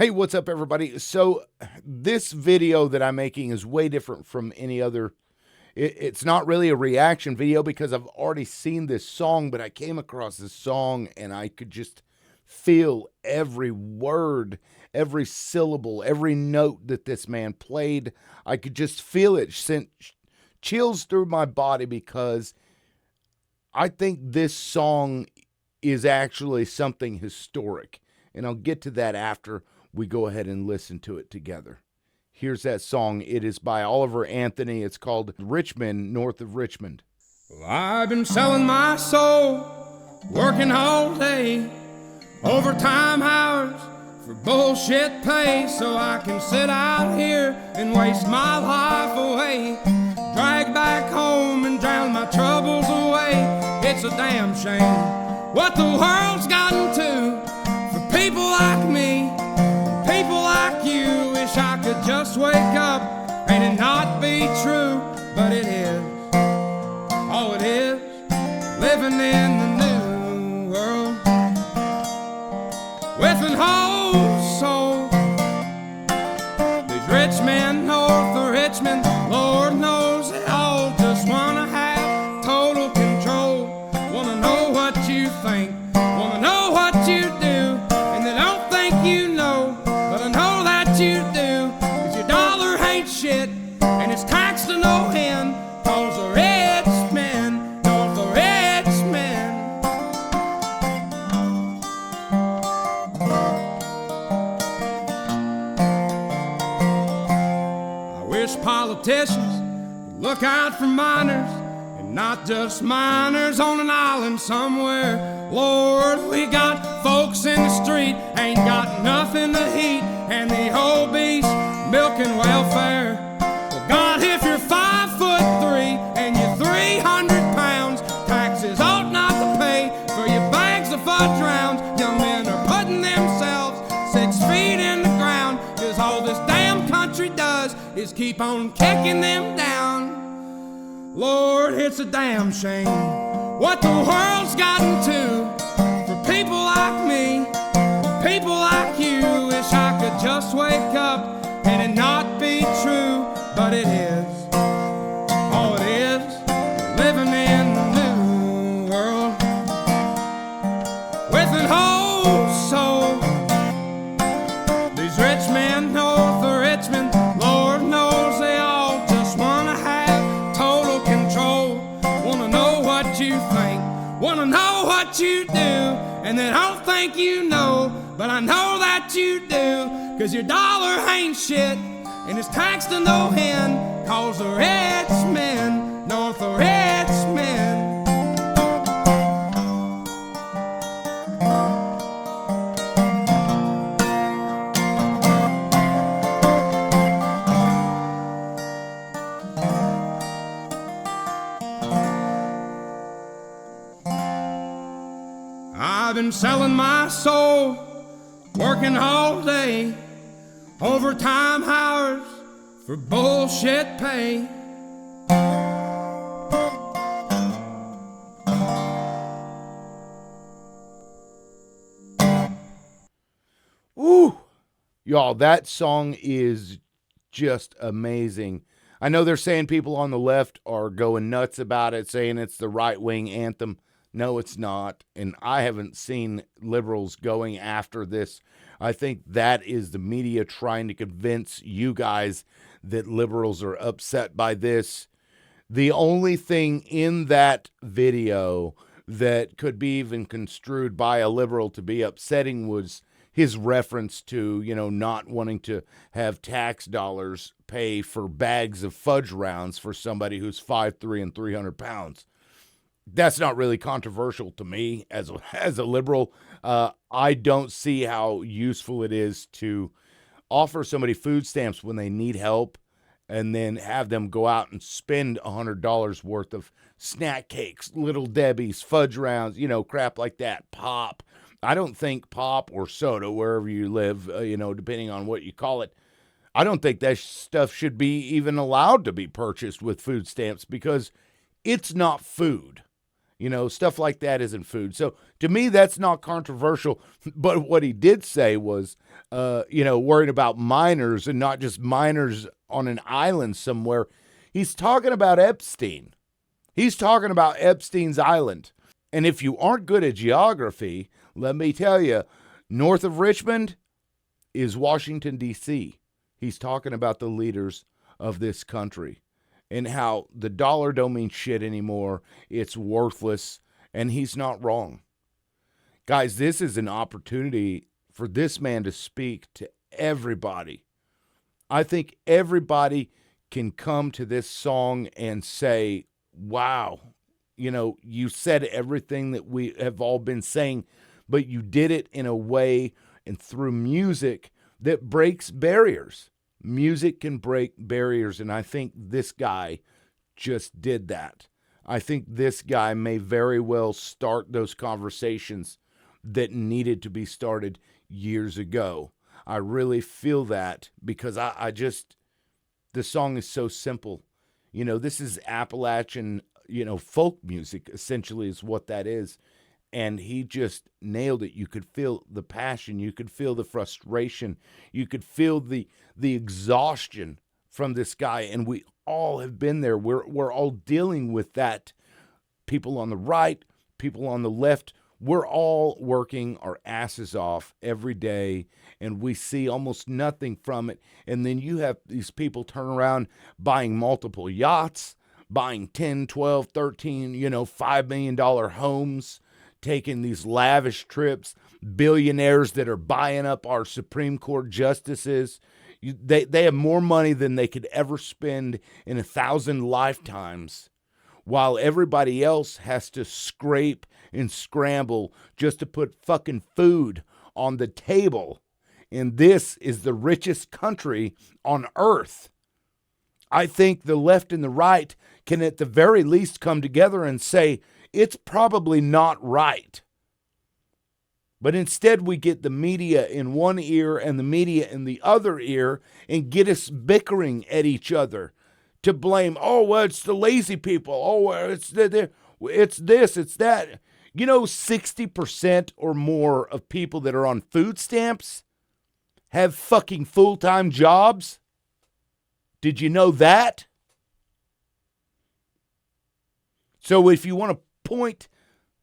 Hey, what's up, everybody? So, this video that I'm making is way different from any other. It's not really a reaction video because I've already seen this song, but I came across this song and I could just feel every word, every syllable, every note that this man played. I could just feel it, sent chills through my body because I think this song is actually something historic. And I'll get to that after we go ahead and listen to it together. Here's that song. It is by Oliver Anthony. It's called Richmond, North of Richmond. Well, I've been selling my soul, working all day, overtime hours for bullshit pay, so I can sit out here and waste my life away, drag back home and drown my troubles away. It's a damn shame what the world's gotten to for people like me, people like you. Wish I could just wake up and it not be true, but it is. Oh, it is living in the new world with an whole soul. These rich men north of Richmond, Lord knows they all just wanna have total control. Wanna know what you think, wanna know what you do, and they don't think you know, but I know that you do, 'cause your dollar ain't shit and it's taxed to no end, 'cause the rich men, north the rich men. I wish politicians would look out for minors, and not just minors on an island somewhere. Lord, we got folks in the street, ain't got nothing to eat, and the obese milking welfare. Well, God, if you're 5'3" and you're 300 pounds, taxes ought not to pay for your bags of fudge rounds. Young men are putting themselves 6 feet in the ground, 'cause all this damn country does is keep on kicking them down. Lord, it's a damn shame what the world's gotten to for people like me, people like you. Wish I could just wake up and it not be true, but it is. Oh, it is living in the new world with an whole soul. These rich men north of Richmond, Lord knows they all just wanna have total control. Wanna know what you think, wanna know what you do, and they don't think you know, but I know that you do, 'cause your dollar ain't shit and it's taxed to no end, 'cause the rich men, north the rich men. I've been selling my soul, working all day, overtime hours for bullshit pay. Woo! Y'all, that song is just amazing. I know they're saying people on the left are going nuts about it, saying it's the right-wing anthem. No, it's not. And I haven't seen liberals going after this. I think that is the media trying to convince you guys that liberals are upset by this. The only thing in that video that could be even construed by a liberal to be upsetting was his reference to, not wanting to have tax dollars pay for bags of fudge rounds for somebody who's 5'3" and 300 pounds. That's not really controversial to me as a liberal. I don't see how useful it is to offer somebody food stamps when they need help and then have them go out and spend $100 worth of snack cakes, Little Debbie's, fudge rounds, crap like that, pop. I don't think pop or soda, wherever you live, depending on what you call it, I don't think that stuff should be even allowed to be purchased with food stamps because it's not food. Stuff like that isn't food. So to me, that's not controversial. But what he did say was, worried about minors, and not just minors on an island somewhere. He's talking about Epstein. He's talking about Epstein's Island. And if you aren't good at geography, let me tell you, north of Richmond is Washington, D.C. He's talking about the leaders of this country and how the dollar don't mean shit anymore. It's worthless, and he's not wrong. Guys, this is an opportunity for this man to speak to everybody. I think everybody can come to this song and say, wow, you said everything that we have all been saying, but you did it in a way and through music that breaks barriers. Music can break barriers, and I think this guy just did that. I think this guy may very well start those conversations that needed to be started years ago. I really feel that because the song is so simple. This is Appalachian, folk music, essentially, is what that is. And he just nailed it. You could feel the passion. You could feel the frustration. You could feel the exhaustion from this guy. And we all have been there. We're all dealing with that. People on the right, people on the left. We're all working our asses off every day, and we see almost nothing from it. And then you have these people turn around buying multiple yachts, buying 10, 12, 13, $5 million homes, taking these lavish trips, billionaires that are buying up our Supreme Court justices. They have more money than they could ever spend in 1,000 lifetimes, while everybody else has to scrape and scramble just to put fucking food on the table. And this is the richest country on earth. I think the left and the right can at the very least come together and say, it's probably not right. But instead we get the media in one ear and the media in the other ear and get us bickering at each other to blame, it's the lazy people. It's this, it's that. 60% or more of people that are on food stamps have fucking full-time jobs. Did you know that? So if you want to point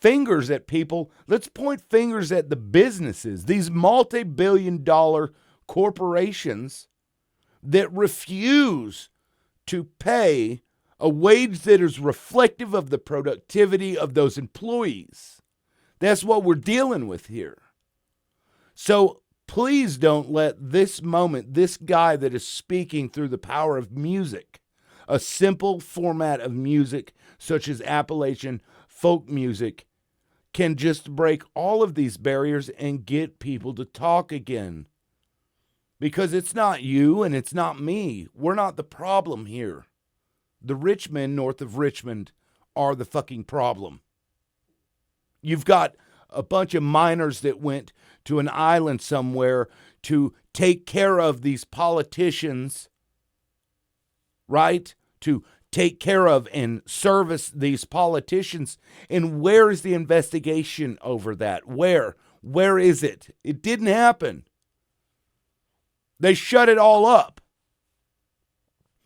fingers at people, let's point fingers at the businesses, these multi-billion-dollar corporations that refuse to pay a wage that is reflective of the productivity of those employees. That's what we're dealing with here. So please don't let this moment, this guy that is speaking through the power of music, a simple format of music such as Appalachian folk music, can just break all of these barriers and get people to talk again. Because it's not you and it's not me. We're not the problem here. The rich men north of Richmond are the fucking problem. You've got a bunch of miners that went to an island somewhere to take care of these politicians, right? To take care of and service these politicians. And where is the investigation over that? Where is it? It didn't happen. They shut it all up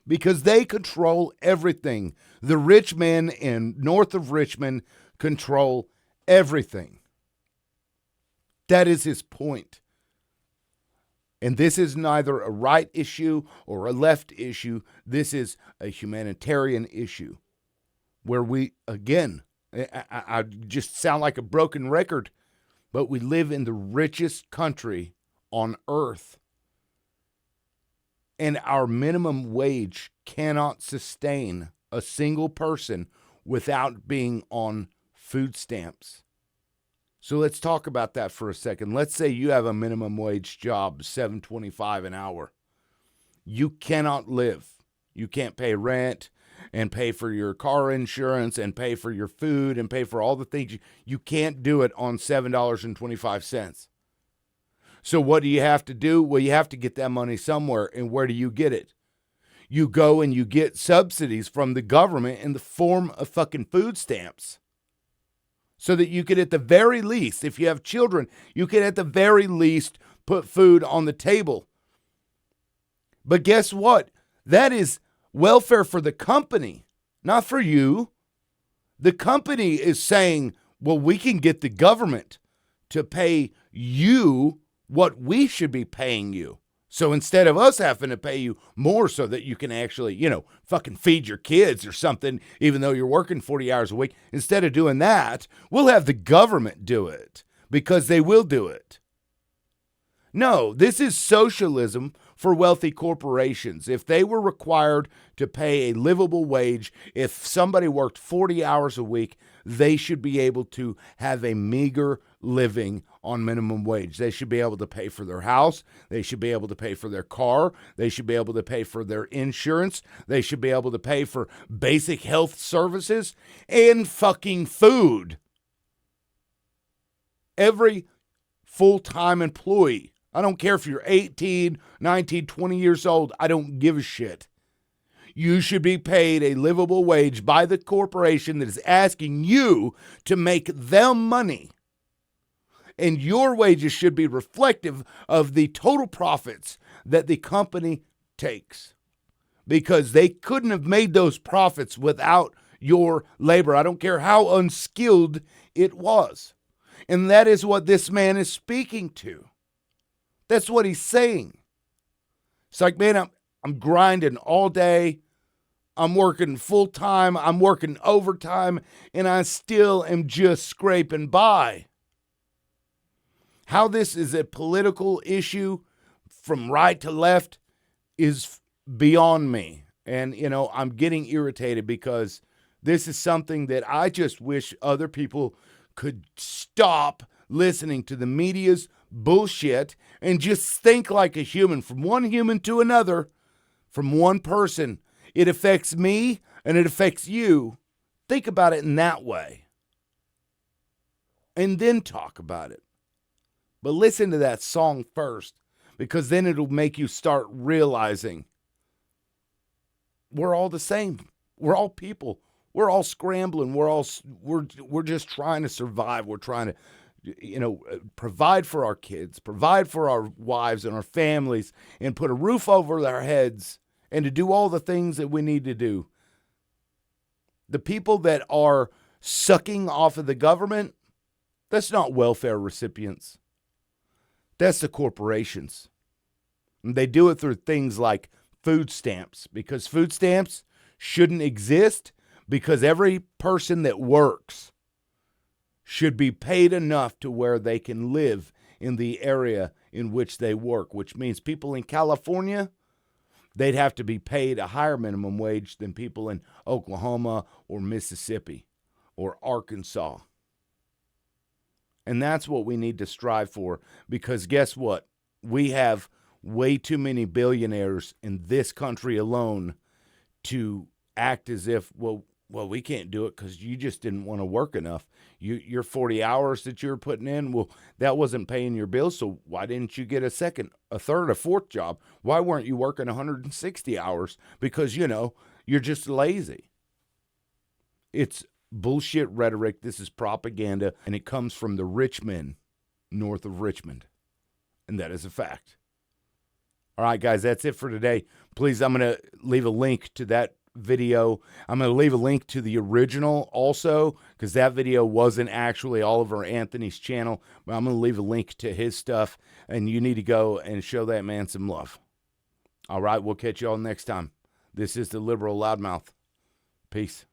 because they control everything. The rich men in north of Richmond control everything. That is his point. And this is neither a right issue or a left issue. This is a humanitarian issue where we, again, I just sound like a broken record, but we live in the richest country on earth. And our minimum wage cannot sustain a single person without being on food stamps. So let's talk about that for a second. Let's say you have a minimum wage job, $7.25 an hour. You cannot live. You can't pay rent and pay for your car insurance and pay for your food and pay for all the things. You can't do it on $7.25. So what do you have to do? Well, you have to get that money somewhere. And where do you get it? You go and you get subsidies from the government in the form of fucking food stamps. so that you could, at the very least, if you have children, you could at the very least put food on the table. But guess what? That is welfare for the company, not for you. The company is saying, well, we can get the government to pay you what we should be paying you. So instead of us having to pay you more so that you can actually, fucking feed your kids or something, even though you're working 40 hours a week, instead of doing that, we'll have the government do it because they will do it. No, this is socialism for wealthy corporations. If they were required to pay a livable wage, if somebody worked 40 hours a week, they should be able to have a meager living on minimum wage. They should be able to pay for their house. They should be able to pay for their car. They should be able to pay for their insurance. They should be able to pay for basic health services and fucking food. Every full-time employee, I don't care if you're 18, 19, 20 years old. I don't give a shit. You should be paid a livable wage by the corporation that is asking you to make them money. And your wages should be reflective of the total profits that the company takes. Because they couldn't have made those profits without your labor. I don't care how unskilled it was. And that is what this man is speaking to. That's what he's saying. It's like, man, I'm grinding all day. I'm working full time. I'm working overtime. And I still am just scraping by. How this is a political issue from right to left is beyond me. And, I'm getting irritated because this is something that I just wish other people could stop listening to the media's bullshit and just think like a human, from one human to another, from one person. It affects me and it affects you. Think about it in that way. And then talk about it. But listen to that song first, because then it'll make you start realizing we're all the same. We're all people. We're all scrambling. We're just trying to survive. We're trying to provide for our kids, provide for our wives and our families, and put a roof over their heads, and to do all the things that we need to do. The people that are sucking off of the government, that's not welfare recipients. That's the corporations. And they do it through things like food stamps, because food stamps shouldn't exist, because every person that works should be paid enough to where they can live in the area in which they work, which means people in California, they'd have to be paid a higher minimum wage than people in Oklahoma or Mississippi or Arkansas. And that's what we need to strive for, because guess what? We have way too many billionaires in this country alone to act as if, well, we can't do it because you just didn't want to work enough. Your 40 hours that you're putting in, well, that wasn't paying your bills, so why didn't you get a second, a third, a fourth job? Why weren't you working 160 hours? Because, you're just lazy. It's bullshit rhetoric. This is propaganda, and it comes from the rich men north of Richmond, and that is a fact. All right, guys, that's it for today. Please, I'm going to leave a link to that video. I'm going to leave a link to the original also, because that video wasn't actually Oliver Anthony's channel, but I'm going to leave a link to his stuff, and you need to go and show that man some love. All right, we'll catch you all next time. This is the Liberal Loudmouth. Peace.